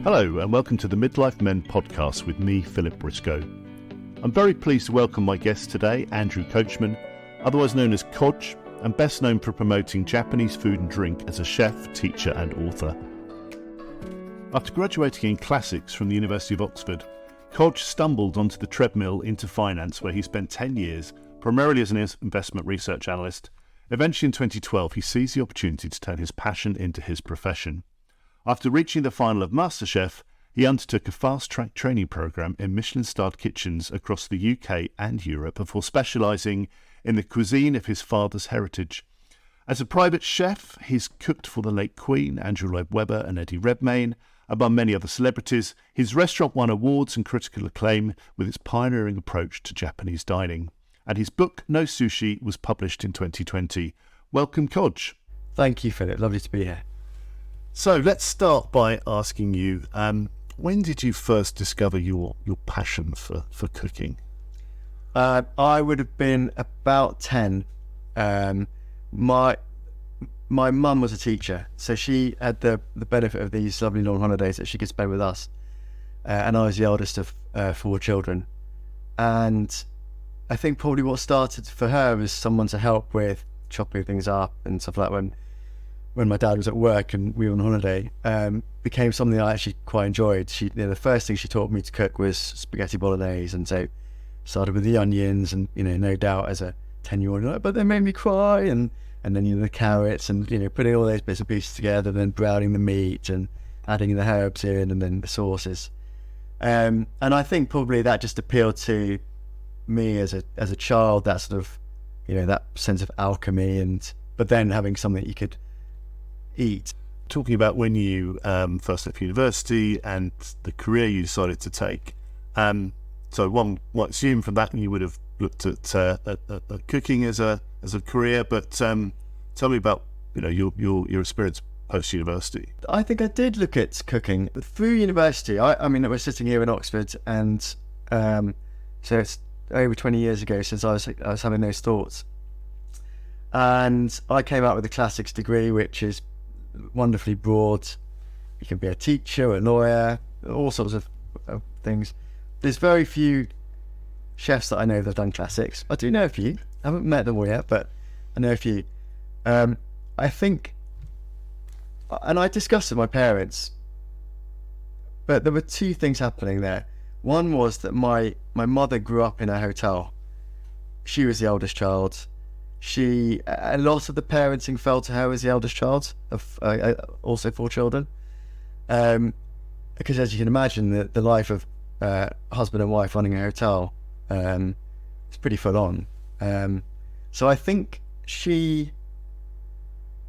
Hello and welcome to the Midlife Men podcast with me, Philip Briscoe. I'm very pleased to welcome my guest today, Andrew Kojima, otherwise known as Koj, and best known for promoting Japanese food and drink as a chef, teacher and author. After graduating in classics from the University of Oxford, Koj stumbled onto the treadmill into finance, where he spent 10 years, primarily as an investment research analyst. Eventually in 2012, he seized the opportunity to turn his passion into his profession. After reaching the final of MasterChef, he undertook a fast-track training program in Michelin-starred kitchens across the UK and Europe before specialising in the cuisine of his father's heritage. As a private chef, he's cooked for the late Queen, Andrew Lloyd Webber and Eddie Redmayne, among many other celebrities. His restaurant won awards and critical acclaim with its pioneering approach to Japanese dining. And his book, No Sushi, was published in 2020. Welcome, Koj. Thank you, Philip. Lovely to be here. So let's start by asking you, when did you first discover your passion for cooking? I would have been about 10. My mum was a teacher, so she had the benefit of these lovely long holidays that she could spend with us. And I was the eldest of 4 children. And I think probably what started for her was someone to help with chopping things up and stuff like that. When my dad was at work and we were on holiday, became something I actually quite enjoyed. The first thing she taught me to cook was spaghetti bolognese, and so started with the onions, and no doubt as a 10-year-old, but they made me cry, and then the carrots, and putting all those bits and pieces together, then browning the meat and adding the herbs in, and then the sauces. And I think probably that just appealed to me as a child, that sort of that sense of alchemy, but then having something that you could eat. Talking about when you first left university and the career you decided to take. So one might assume from that you would have looked at cooking as a career, but tell me about your experience post university. I think I did look at cooking through university. I mean, we're sitting here in Oxford, and so it's over 20 years ago since I was having those thoughts, and I came out with a classics degree, which is wonderfully broad. You can be a teacher, a lawyer, all sorts of things. There's very few chefs that I know that have done classics. I do know a few. I haven't met them all yet, but I know a few. I think, and I discussed with my parents, but there were 2 things happening there. One was that my mother grew up in a hotel. She was the eldest child. A lot of the parenting fell to her as the eldest child of also 4 children, because as you can imagine, the life of husband and wife running a hotel is pretty full on. So I think she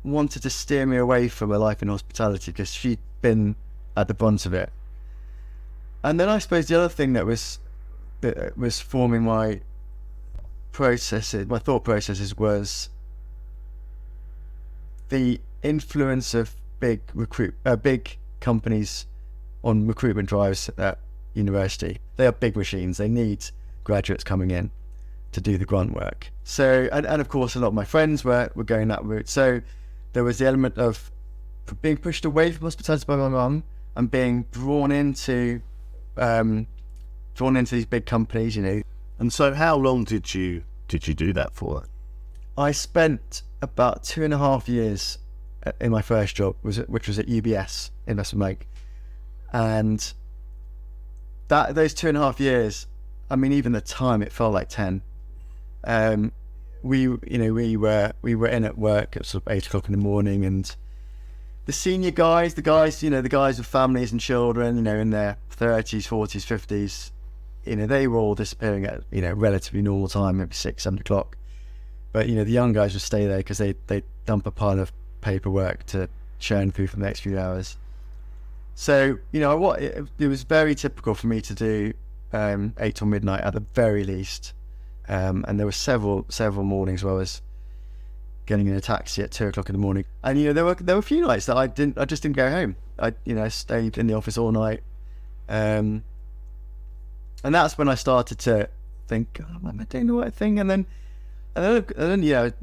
wanted to steer me away from a life in hospitality because she'd been at the brunt of it. And then I suppose the other thing that was forming my thought processes was the influence of big companies on recruitment drives at university. They are big machines. They need graduates coming in to do the grunt work. So, and of course, a lot of my friends were going that route. So there was the element of being pushed away from hospitality by my mum and being drawn into these big companies, And so how long did you do that for? I spent about 2.5 years in my first job, which was at UBS Investment Bank, and those 2.5 years, I mean, even the time, it felt like 10. We were in at work at sort of 8 o'clock in the morning, and the senior guys, the guys with families and children, in their 30s, 40s, 50s, they were all disappearing at relatively normal time, maybe 6, 7 o'clock. But the young guys would stay there because they dump a pile of paperwork to churn through for the next few hours. So it was very typical for me to do 8 till midnight at the very least, and there were several mornings where I was getting in a taxi at 2 o'clock in the morning. And there were a few nights that I just didn't go home. I stayed in the office all night. And that's when I started to think, am I doing the right thing? And then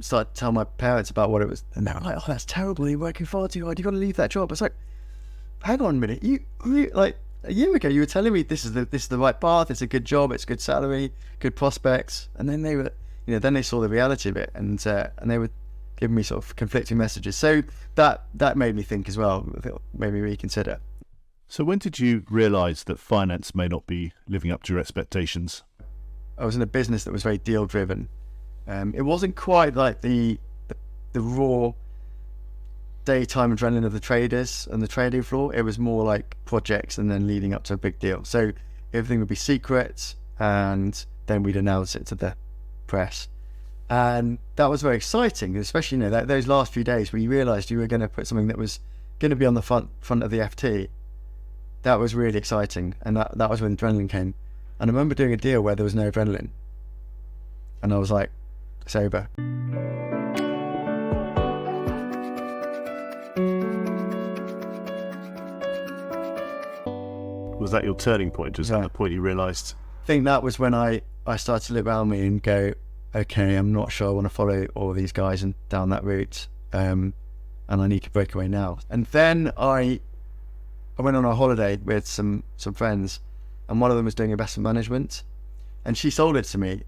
started to tell my parents about what it was, and they were like, "Oh, that's terrible! You're working far too hard. You've got to leave that job." It's like, hang on a minute, you like a year ago you were telling me this is the right path, it's a good job, it's good salary, good prospects, and then they were, then they saw the reality of it, and they were giving me sort of conflicting messages. So that made me think as well, made me reconsider. So when did you realise that finance may not be living up to your expectations? I was in a business that was very deal driven. It wasn't quite like the raw daytime adrenaline of the traders and the trading floor. It was more like projects and then leading up to a big deal. So everything would be secret, and then we'd announce it to the press. And that was very exciting, especially those last few days where you realised you were going to put something that was going to be on the front of the FT. That was really exciting, and that was when adrenaline came. And I remember doing a deal where there was no adrenaline, and I was like, sober. Was that your turning point? Was that the point you realised? I think that was when I started to look around me and go, okay, I'm not sure I want to follow all these guys and down that route, and I need to break away now. And then I went on a holiday with some friends, and one of them was doing investment management, and she sold it to me.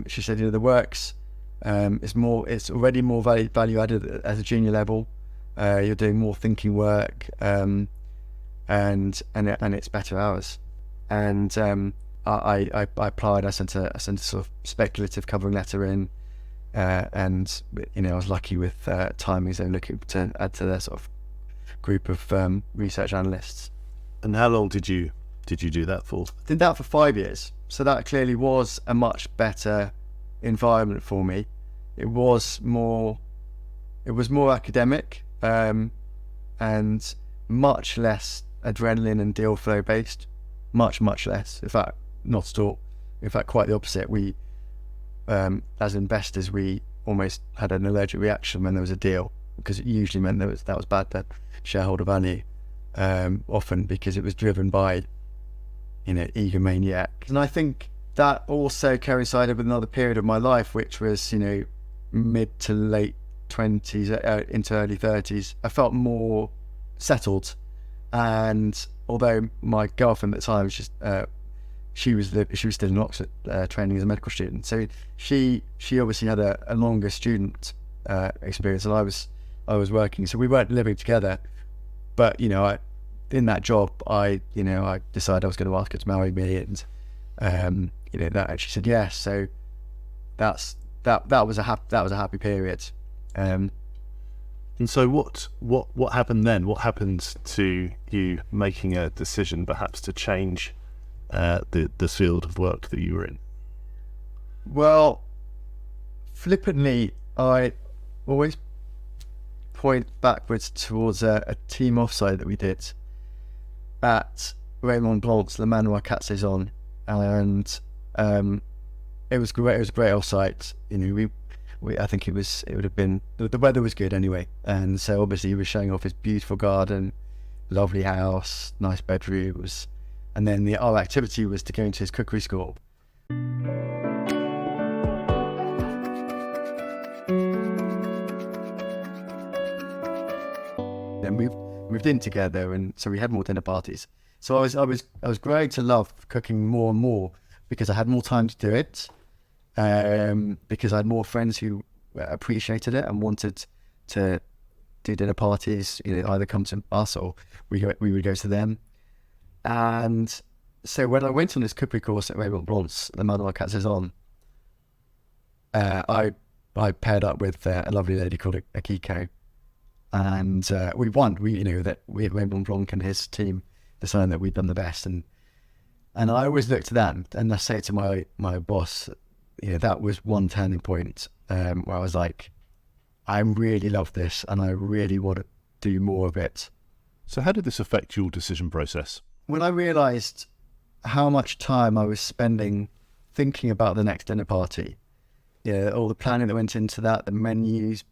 She said, the works, it's already more value added at a junior level. You're doing more thinking work, and it's better hours. And I applied. I sent a sort of speculative covering letter in, and I was lucky with timings. They were looking to add to their sort of group of research analysts. And how long did you do that for? Did that for 5 years. So that clearly was a much better environment for me. It was more academic, and much less adrenaline and deal flow based. Much less. In fact, not at all. In fact, quite the opposite. We, as investors, we almost had an allergic reaction when there was a deal, because it usually meant that was bad for shareholder value, often because it was driven by egomaniac. And I think that also coincided with another period of my life, which was mid to late 20s into early 30s. I felt more settled, and although my girlfriend at the time was just she was still in Oxford training as a medical student, so she obviously had a longer student experience, and I was working, so we weren't living together. But in that job, I decided I was going to ask her to marry me, and that, and she said yes. So that was a happy period. And so what happened then? What happened to you making a decision perhaps to change the field of work that you were in? Well, flippantly, I always point backwards towards a team offsite that we did at Redmayne, Le Manoir 4 Saisons, and it was great. It was a great offsite. I think it would have been, the weather was good anyway, and so obviously he was showing off his beautiful garden, lovely house, nice bedrooms, and then our activity was to go into his cookery school. Then we moved in together, and so we had more dinner parties. So I was growing to love cooking more and more, because I had more time to do it. Because I had more friends who appreciated it and wanted to do dinner parties, either come to us or we would go to them. And so when I went on this cookery course at Redmayne, Le Manoir 4 Saisons, I paired up with a lovely lady called Ikigai, and we won. We that we at Redmayne and his team decided that we'd done the best, and I always looked at that, and I say to my boss, that was one turning point where I was like, I really love this and I really want to do more of it. So how did this affect your decision process? When I realised how much time I was spending thinking about the next dinner party, all the planning that went into that, the menus,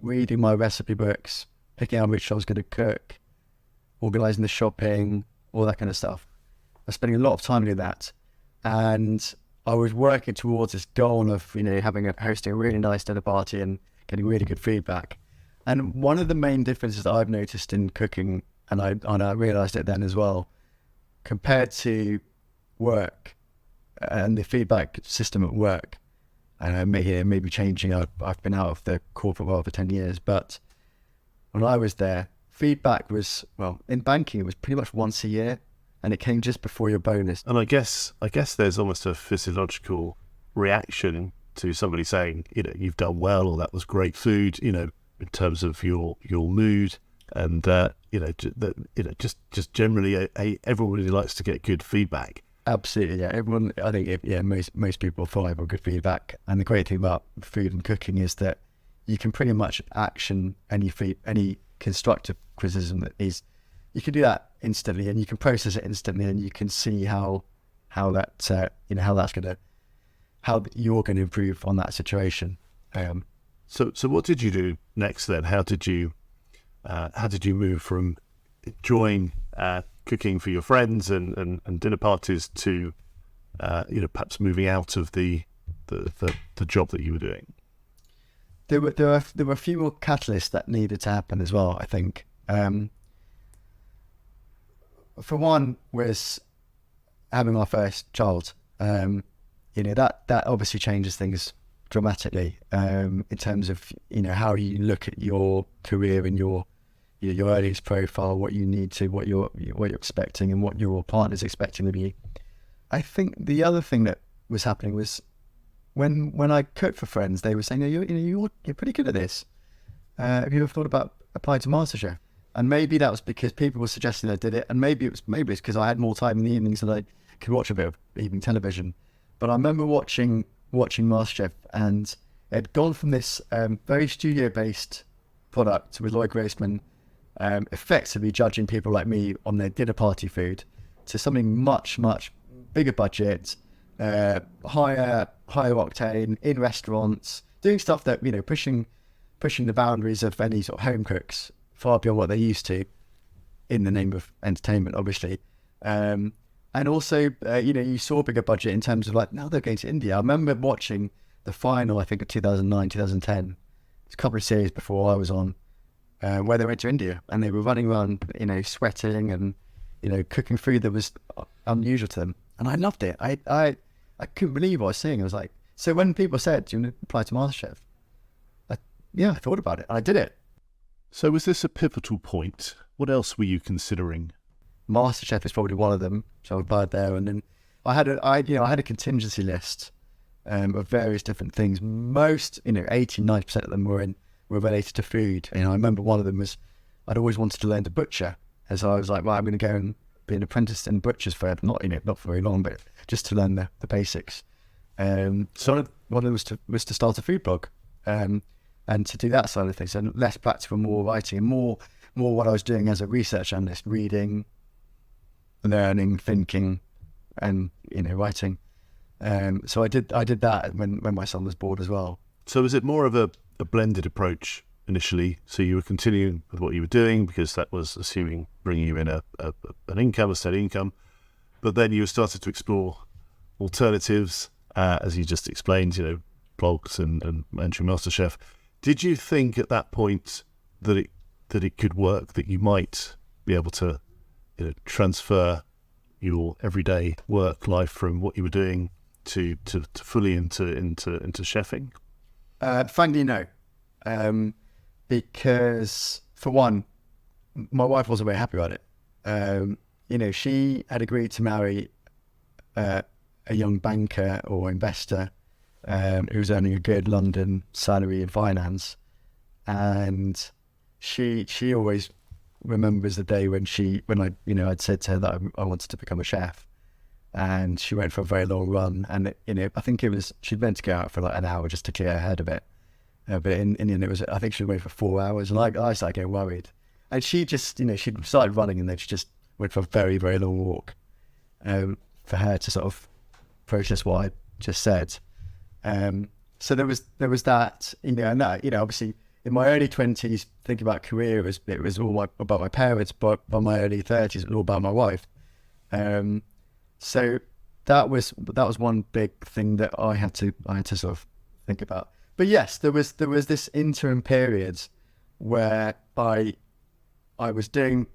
reading my recipe books, picking out which I was going to cook, organising the shopping, all that kind of stuff. I was spending a lot of time doing that, and I was working towards this goal of hosting a really nice dinner party and getting really good feedback. And one of the main differences that I've noticed in cooking and I realised it then as well, compared to work and the feedback system at work. And maybe changing. I've been out of the corporate world for 10 years, but when I was there, feedback was, well, in banking, it was pretty much once a year, and it came just before your bonus. And I guess there's almost a physiological reaction to somebody saying, you've done well, or that was great food, in terms of your mood, and just generally, everybody likes to get good feedback. Absolutely, yeah. Everyone, I think, most people thrive on good feedback. And the great thing about food and cooking is that you can pretty much action any constructive criticism that is. You can do that instantly, and you can process it instantly, and you can see how you're going to improve on that situation. So what did you do next then? How did you move from enjoying cooking for your friends and dinner parties to perhaps moving out of the job that you were doing? There were a few more catalysts that needed to happen as well, I think. For one was having our first child. That obviously changes things dramatically in terms of how you look at your career and your earnings profile, what you need to, what you're expecting, and what your partner's expecting of you. I think the other thing that was happening was when I cooked for friends, they were saying, you're pretty good at this. Have you ever thought about applying to MasterChef? And maybe that was because people were suggesting I did it, and maybe it's because I had more time in the evenings and I could watch a bit of evening television. But I remember watching MasterChef, and it had gone from this very studio-based product with Lloyd Webber, effectively judging people like me on their dinner party food, to something much, much bigger budget, higher octane, in restaurants, doing stuff that, pushing the boundaries of any sort of home cooks far beyond what they're used to, in the name of entertainment, obviously. And also, you saw a bigger budget in terms of now they're going to India. I remember watching the final, I think, of 2009, 2010. It's a couple of series before I was on, where they went to India, and they were running around, sweating and, cooking food that was unusual to them. And I loved it. I couldn't believe what I was seeing. I was like, so when people said, do you want to apply to MasterChef? I thought about it, and I did it. So was this a pivotal point? What else were you considering? MasterChef is probably one of them. So I applied there, and then I had a contingency list of various different things. Most, 80-90% of them were related to food. I remember one of them was I'd always wanted to learn to butcher, and so I was like, well, I'm going to go and be an apprentice in butchers for not for very long, but just to learn the basics. So one of them was to start a food blog, and to do that side of things, and less practical, more writing, and more what I was doing as a research analyst, reading, learning, thinking, and writing. So I did that when my son was born as well. So was it more of a blended approach initially? So you were continuing with what you were doing because that was assuming bringing you in an income, a steady income, but then you started to explore alternatives, as you just explained, blogs and entering MasterChef. Did you think at that point that it could work, that you might be able to transfer your everyday work life from what you were doing to fully into chefing? Frankly, no. Because for one, my wife wasn't very happy about it. She had agreed to marry a young banker or investor who was earning a good London salary in finance, and she always remembers the day when I'd said to her that I wanted to become a chef, and she went for a very long run, and I think she'd meant to go out for an hour just to clear her head a bit, but in the end I think she went for 4 hours, and I started getting worried, and she just she started running, and then she just went for a very, very long walk, for her to sort of process what I just said. So there was that, and that, obviously in my early 20s, thinking about career, it was all about my parents, but by my early 30s, it was all about my wife. So that was one big thing that I had to sort of think about. But yes, there was this interim period where I was doing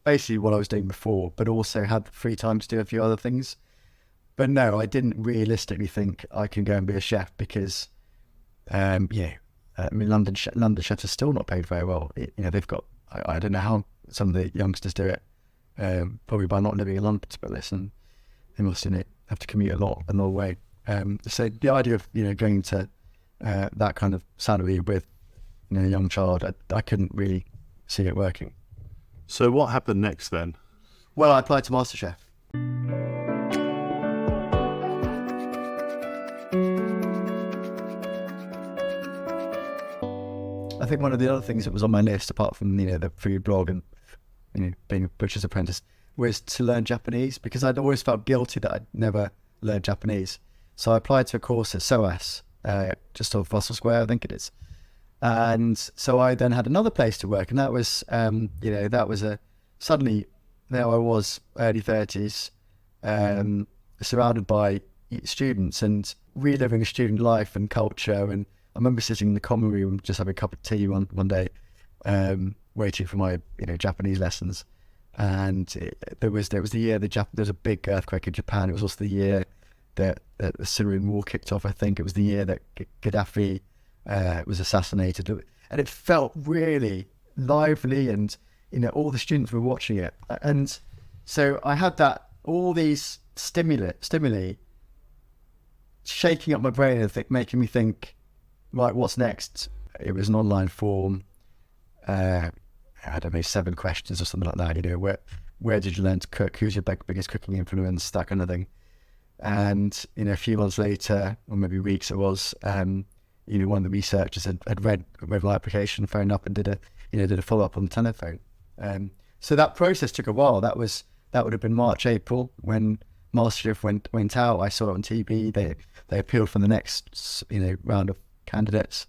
basically what I was doing before, but also had the free time to do a few other things. But no, I didn't realistically think I can go and be a chef because, I mean, London chefs are still not paid very well. They've got, I don't know how some of the youngsters do it, probably by not living in London, to be honest, and they must have to commute a long way. So the idea of going to that kind of salary with a young child, I couldn't really see it working. So what happened next then? Well, I applied to MasterChef. I think one of the other things that was on my list, apart from the food blog and being a butcher's apprentice, was to learn Japanese, because I'd always felt guilty that I'd never learned Japanese. So I applied to a course at SOAS, just off Russell Square, I think it is. And so I then had another place to work, and that was, suddenly there I was, early 30s, surrounded by students and reliving a student life and culture. And I remember sitting in the common room, just having a cup of tea one day, waiting for my Japanese lessons. And there was the year there was a big earthquake in Japan. It was also the year that the Syrian war kicked off. I think it was the year that Gaddafi was assassinated, and it felt really lively, and all the students were watching it. And so I had all these stimuli shaking up my brain and making me think, right, what's next? It was an online form. I don't know, 7 questions or something like that. Where did you learn to cook? Who's your biggest cooking influence? That kind of thing. And a few months later, or maybe weeks, it was one of the researchers had read my application, phoned up and did a follow up on the telephone. So that process took a while. That would have been March, April when MasterChef went out. I saw it on TV. They appealed for the next round of candidates.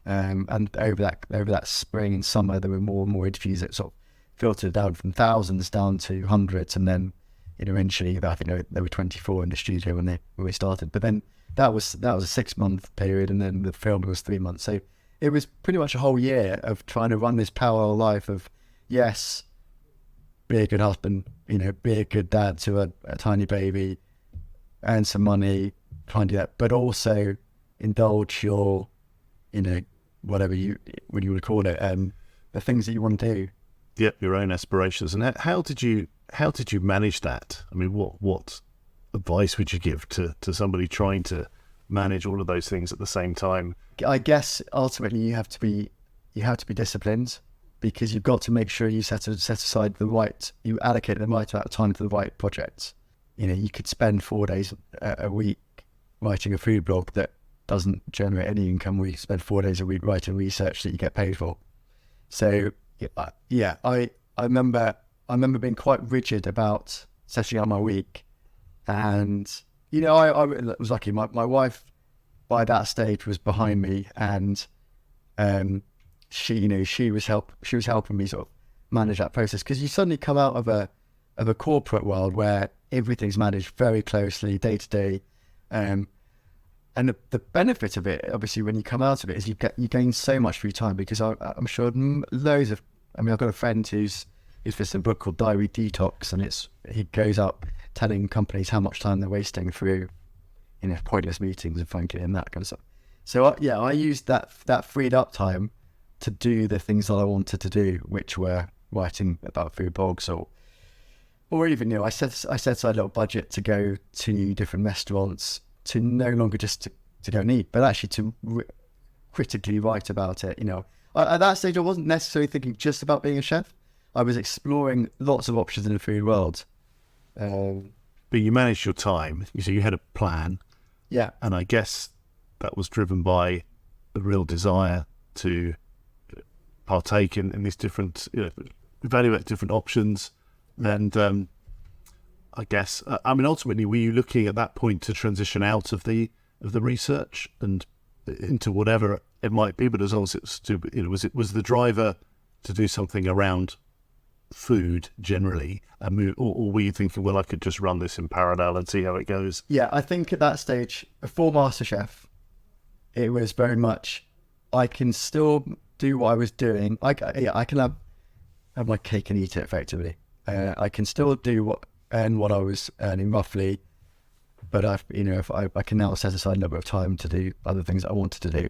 And over that spring and summer, there were more and more interviews that sort of filtered down from thousands down to hundreds, and then eventually I think there were 24 in the studio when we started. But then that was a 6-month period, and then the film was 3 months. So it was pretty much a whole year of trying to run this parallel life of, yes, be a good husband, be a good dad to a tiny baby, earn some money, try and do that, but also indulge your whatever you would call it, the things that you want to do. Yep, your own aspirations. And how did you manage that? I mean, what advice would you give to somebody trying to manage all of those things at the same time? I guess ultimately you have to be disciplined, because you've got to make sure you set aside you allocate the right amount of time to the right projects. You could spend 4 days a week writing a food blog that doesn't generate any income. We spend 4 days a week writing research that you get paid for. So yeah, I remember being quite rigid about setting up my week, and I was lucky. My wife by that stage was behind me, and she was helping me sort of manage that process, because you suddenly come out of a corporate world where everything's managed very closely day to day. And the benefit of it, obviously, when you come out of it, is you gain so much free time, because I'm sure I've got a friend who's written a book called Diary Detox, and he goes up telling companies how much time they're wasting through, pointless meetings and phone and that kind of stuff. So I used that freed up time to do the things that I wanted to do, which were writing about food blogs, or even I set aside a little budget to go to different restaurants, to no longer just to go and eat, but actually to critically write about it. At that stage, I wasn't necessarily thinking just about being a chef. I was exploring lots of options in the food world. But you managed your time. So you had a plan. Yeah. And I guess that was driven by the real desire to partake in these different, evaluate different options. And I guess, ultimately, were you looking at that point to transition out of the research and into whatever it might be? But as long as it's was the driver to do something around food generally, or were you thinking, well, I could just run this in parallel and see how it goes? Yeah, I think at that stage, before MasterChef, it was very much, I can still do what I was doing. I can have my cake and eat it effectively. I can still earn what I was earning roughly, but I can now set aside a little bit of time to do other things that I wanted to do.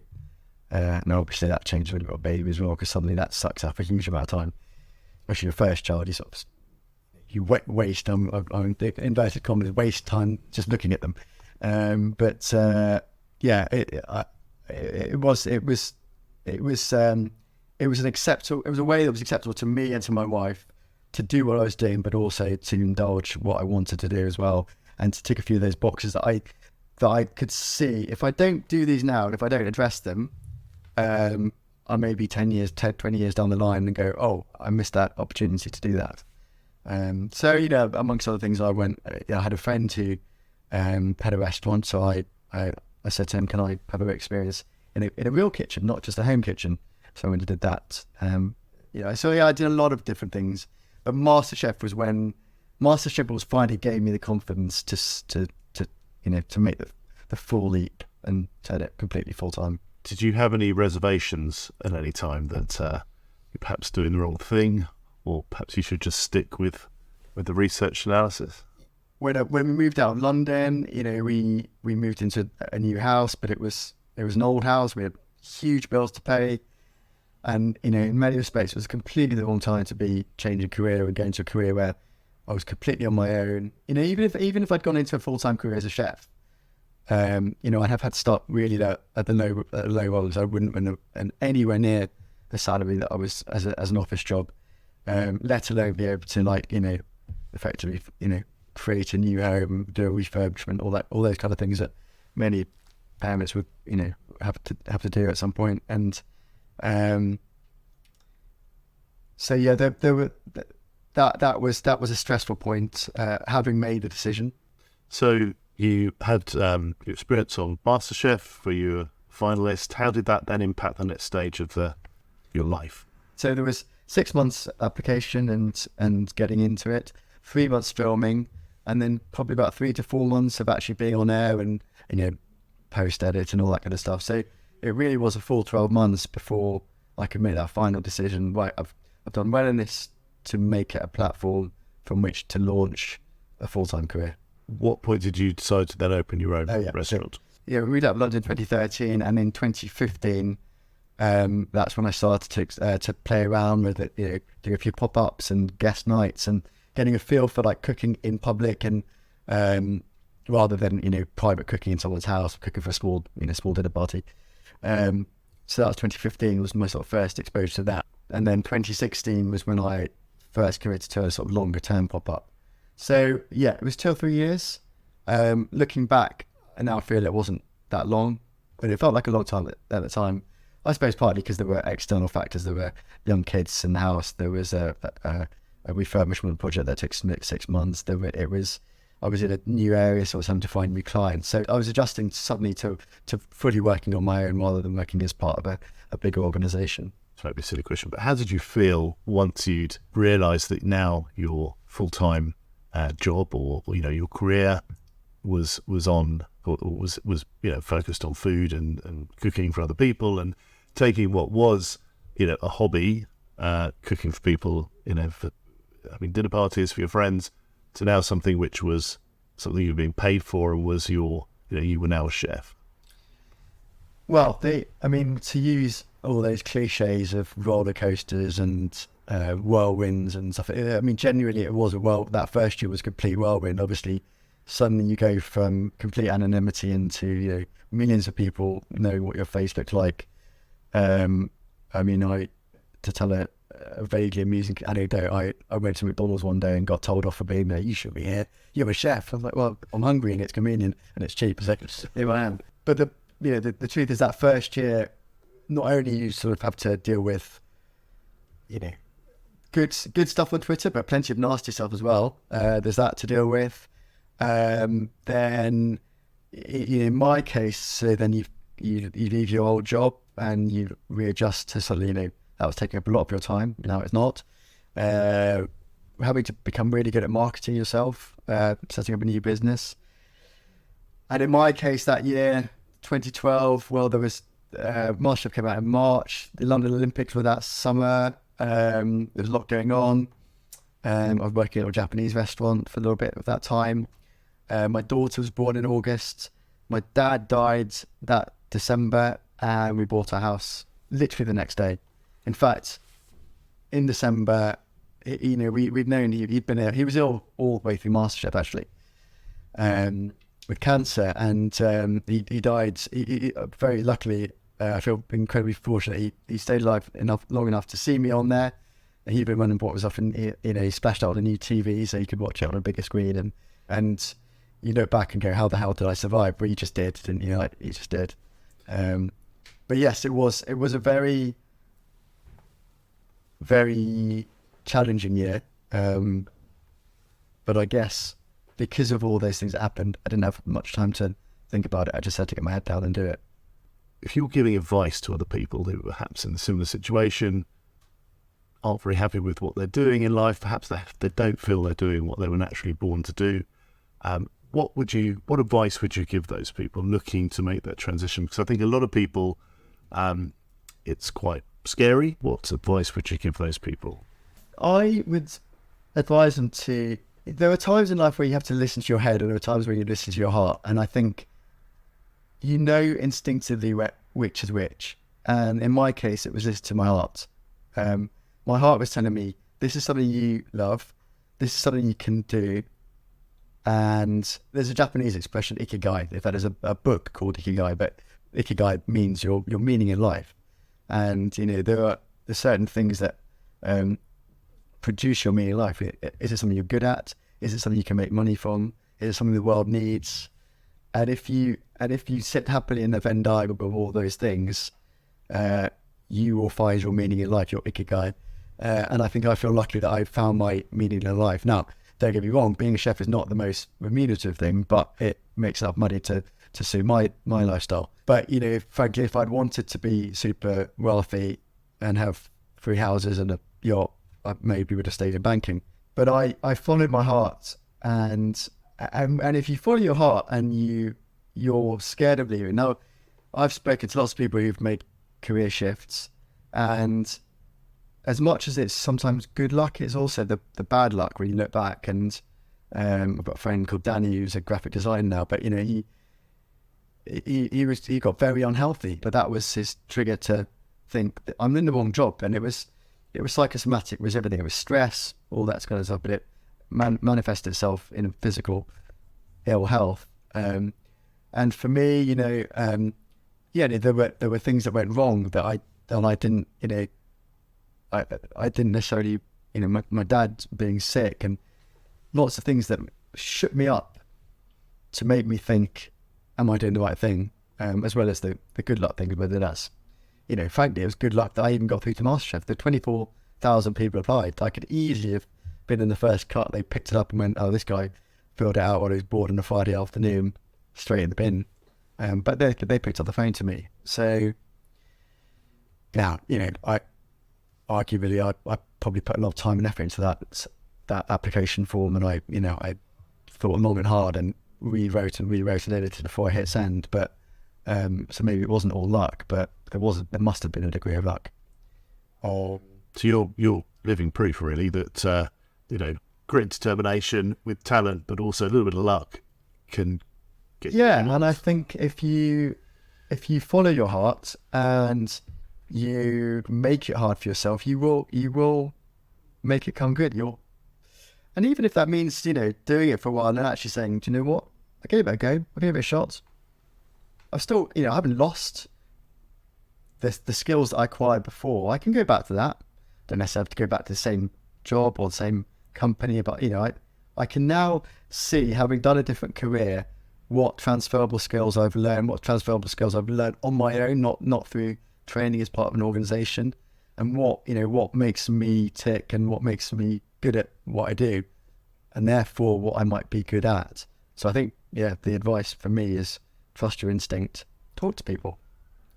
And obviously that changed when you got a baby as well, because suddenly that sucks up a huge amount of time, especially your first child. You waste, I'm inverted commas, waste time just looking at them. It was a way that was acceptable to me and to my wife to do what I was doing, but also to indulge what I wanted to do as well, and to tick a few of those boxes that I could see. If I don't do these now, and if I don't address them, I may be 10 years, 20 years down the line and go, oh, I missed that opportunity to do that. So, amongst other things, I had a friend who had a restaurant, so I said to him, can I have a experience in a real kitchen, not just a home kitchen? So I went and did that. I did a lot of different things. But MasterChef was finally gave me the confidence to make the full leap and turn it completely full time. Did you have any reservations at any time that you're perhaps doing the wrong thing, or perhaps you should just stick with the research analysis? When we moved out of London, we moved into a new house, but it was an old house. We had huge bills to pay, and in many respects, it was completely the wrong time to be changing career and going to a career where I was completely on my own. Even if I'd gone into a full-time career as a chef, I'd have had to start really at the low roles. I wouldn't have been anywhere near the salary that I was as an office job, let alone be able to effectively create a new home, do a refurbishment, all those kind of things that many parents would have to do at some point. And that was a stressful point, having made the decision. So you had your experience on MasterChef, were you a finalist? How did that then impact the next stage of your life? So there was 6 months application and getting into it, 3 months filming, and then probably about 3 to 4 months of actually being on air and post edit and all that kind of stuff. So it really was a full 12 months before I could make that final decision. Right, I've done well in this to make it a platform from which to launch a full-time career. What point did you decide to then open your own restaurant? We moved out of London in 2013, and in 2015, that's when I started to play around with it, doing a few pop-ups and guest nights and getting a feel for cooking in public, and rather than private cooking in someone's house, cooking for a small dinner party. So that was 2015 was my sort of first exposure to that, and then 2016 was when I first committed to a sort of longer term pop-up. So it was 2 or 3 years. Looking back, I now feel it wasn't that long, but it felt like a long time at the time. I suppose partly because there were external factors. There were young kids in the house. There was a refurbishment project that took 6 months. I was in a new area, so I was having to find new clients. So I was adjusting suddenly to fully working on my own rather than working as part of a bigger organisation. It's maybe a silly question, but how did you feel once you'd realised that now your full-time job or your career was focused on food and cooking for other people, and taking what was a hobby, cooking for people, for having dinner parties for your friends, to now something which was something you were being paid for and was you were now a chef? Well, to use all those cliches of roller coasters and whirlwinds and stuff, genuinely it was that first year was a complete whirlwind. Obviously, suddenly you go from complete anonymity into millions of people know what your face looked like. To tell a vaguely amusing anecdote, I went to McDonald's one day and got told off for being there. You should be here. You're a chef. I was like, well, I'm hungry and it's convenient and it's cheap. So here I am. But the truth is that first year, not only you sort of have to deal with, good stuff on Twitter, but plenty of nasty stuff as well. There's that to deal with. Then, in my case, so then you leave your old job and you readjust to suddenly, that was taking up a lot of your time. Now it's not. Having to become really good at marketing yourself, setting up a new business. And in my case that year, 2012, well, there was MasterChef came out in March. The London Olympics were that summer. There was a lot going on. I was working at a Japanese restaurant for a little bit of that time. My daughter was born in August. My dad died that December, and we bought our house literally the next day. In fact, in December, we'd known he'd been ill. He was ill all the way through MasterChef, actually, with cancer, and he died. He very luckily, I feel incredibly fortunate. He stayed alive long enough to see me on there. And he'd been running brought us off, and he splashed out a new TV so you could watch it on a bigger screen. And you look back and go, how the hell did I survive? But you just did, didn't you? Like, you just did. But yes, it was a very, very challenging year. But I guess because of all those things that happened, I didn't have much time to think about it. I just had to get my head down and do it. If you're giving advice to other people who are perhaps in a similar situation, aren't very happy with what they're doing in life, perhaps they don't feel they're doing what they were naturally born to do, what advice would you give those people looking to make that transition? Because I think a lot of people, it's quite scary. What advice would you give those people? I would advise them to, there are times in life where you have to listen to your head, and there are times where you listen to your heart. And I think you know instinctively which is which. And in my case, it was listen to my heart. My heart was telling me, this is something you love, this is something you can do. And there's a Japanese expression, Ikigai. In fact, there's a book called Ikigai, but Ikigai means your meaning in life. And, there's certain things that produce your meaning in life. Is it something you're good at? Is it something you can make money from? Is it something the world needs? And if you sit happily in the Venn diagram of all those things, you will find your meaning in life, your Ikigai. And I think I feel lucky that I found my meaning in life. Now, don't get me wrong, being a chef is not the most remunerative thing, but it makes enough money to suit my lifestyle. But, frankly, if I'd wanted to be super wealthy and have 3 houses and a yacht, I maybe would have stayed in banking. But I followed my heart, and if you follow your heart and you're scared of leaving. Now, I've spoken to lots of people who've made career shifts, and as much as it's sometimes good luck, it's also the bad luck when you look back. And I've got a friend called Danny who's a graphic designer now, but he got very unhealthy, but that was his trigger to think that I'm in the wrong job. And it was psychosomatic, it was everything. It was stress, all that kind of stuff, but it manifested itself in physical ill health. And for me, there were things that went wrong that I didn't, I didn't necessarily, my dad being sick and lots of things that shook me up to make me think, am I doing the right thing? As well as the good luck thing, whether that's, frankly, it was good luck that I even got through to MasterChef. The 24,000 people applied. I could easily have been in the first cut. They picked it up and went, oh, this guy filled it out while he was bored on a Friday afternoon, straight in the bin. But they picked up the phone to me. So now, arguably, I probably put a lot of time and effort into that application form, and I thought long and hard and rewrote and edited before I hit send. But so maybe it wasn't all luck, but there must have been a degree of luck. So you're living proof, really, that grit and determination with talent, but also a little bit of luck can get. Yeah, and I think if you follow your heart and you make it hard for yourself, you will make it come good. And even if that means, doing it for a while and actually saying, do you know what? I gave it a go. I gave it a shot. I've still, I haven't lost the skills that I acquired before. I can go back to that. Don't necessarily have to go back to the same job or the same company, but, I can now see, having done a different career, what transferable skills I've learned, on my own, not through training as part of an organization, and what makes me tick and what makes me good at what I do, and therefore what I might be good at. So I think, the advice for me is trust your instinct, talk to people,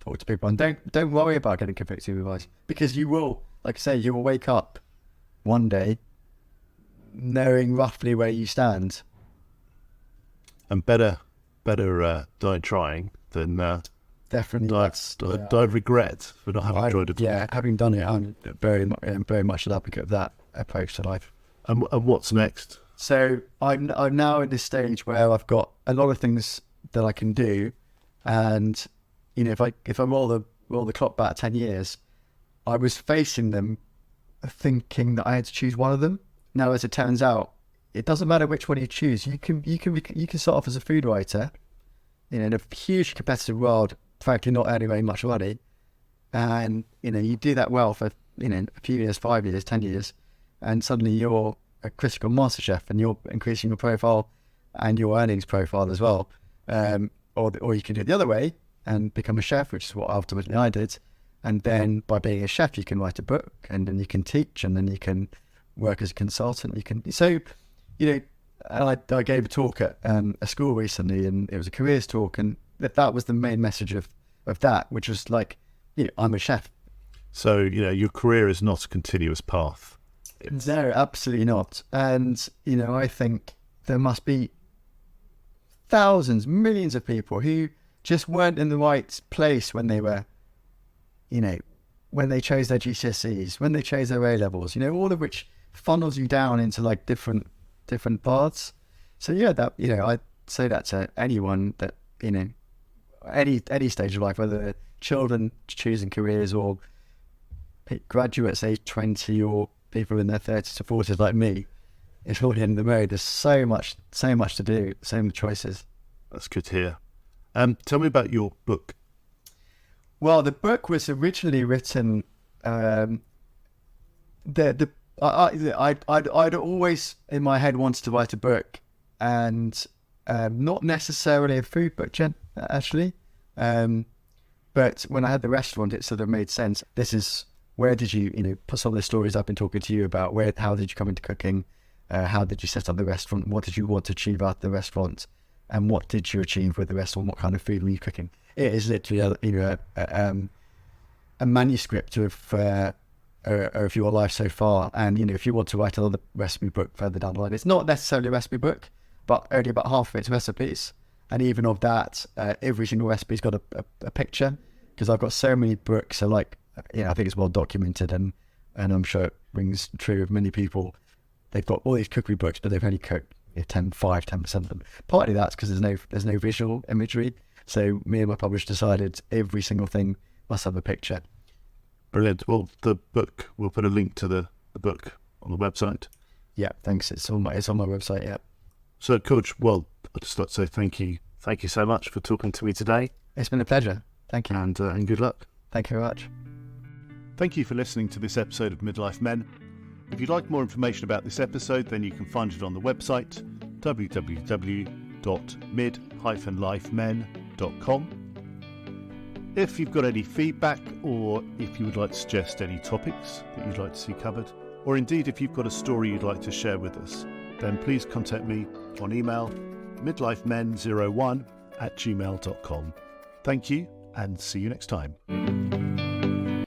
and don't worry about getting conflicting advice, because you will, like I say, you will wake up one day knowing roughly where you stand. And better die trying than definitely die regret for not having enjoyed it. Yeah, having done it, I'm very much an advocate of that approach to life. And what's next? So I'm now in this stage where I've got a lot of things that I can do, and if I roll the clock back 10 years, I was facing them, thinking that I had to choose one of them. Now, as it turns out, it doesn't matter which one you choose. You can start off as a food writer, in a huge competitive world, frankly not earning very much money, and you do that well for a few years, 5 years, 10 years, and suddenly you're a critical MasterChef and you're increasing your profile and your earnings profile as well. Or you can do it the other way and become a chef, which is what ultimately I did. And then by being a chef, you can write a book, and then you can teach, and then you can work as a consultant. I gave a talk at a school recently, and it was a careers talk, and that was the main message of that, which was like, I'm a chef. So, your career is not a continuous path. No, absolutely not. And, I think there must be thousands, millions of people who just weren't in the right place when they were, when they chose their GCSEs, when they chose their A-levels, all of which funnels you down into like different paths. So yeah, I'd say that to anyone that, any stage of life, whether they're children choosing careers or graduates age 20 or people in their 30s to 40s like me, it's all the end of the road. There's so much to do, so many choices. That's good to hear. Tell me about your book. Well, the book was originally written. I'd always in my head wanted to write a book, and not necessarily a food book, actually. But when I had the restaurant, it sort of made sense. This is where did you, put some of the stories I've been talking to you about. How did you come into cooking? How did you set up the restaurant? What did you want to achieve out of the restaurant? And what did you achieve with the restaurant? What kind of food were you cooking? It is literally a manuscript of your life so far. And, if you want to write another recipe book further down the line, it's not necessarily a recipe book, but only about half of it's recipes. And even of that, every single recipe's got a picture, because I've got so many books. So I think it's well documented, and I'm sure it rings true of many people. They've got all these cookery books, but they've only cooked 10% of them. Partly that's because there's no visual imagery. So me and my publisher decided every single thing must have a picture. Brilliant. Well, we'll put a link to the book on the website. Yeah, thanks. It's on my website. Yeah. So, Coach, I'd just like to say thank you. Thank you so much for talking to me today. It's been a pleasure. Thank you. And good luck. Thank you very much. Thank you for listening to this episode of Midlife Men. If you'd like more information about this episode, then you can find it on the website, www.mid-lifemen.com. If you've got any feedback, or if you would like to suggest any topics that you'd like to see covered, or indeed if you've got a story you'd like to share with us, then please contact me on email, midlifemen01@gmail.com. Thank you, and see you next time.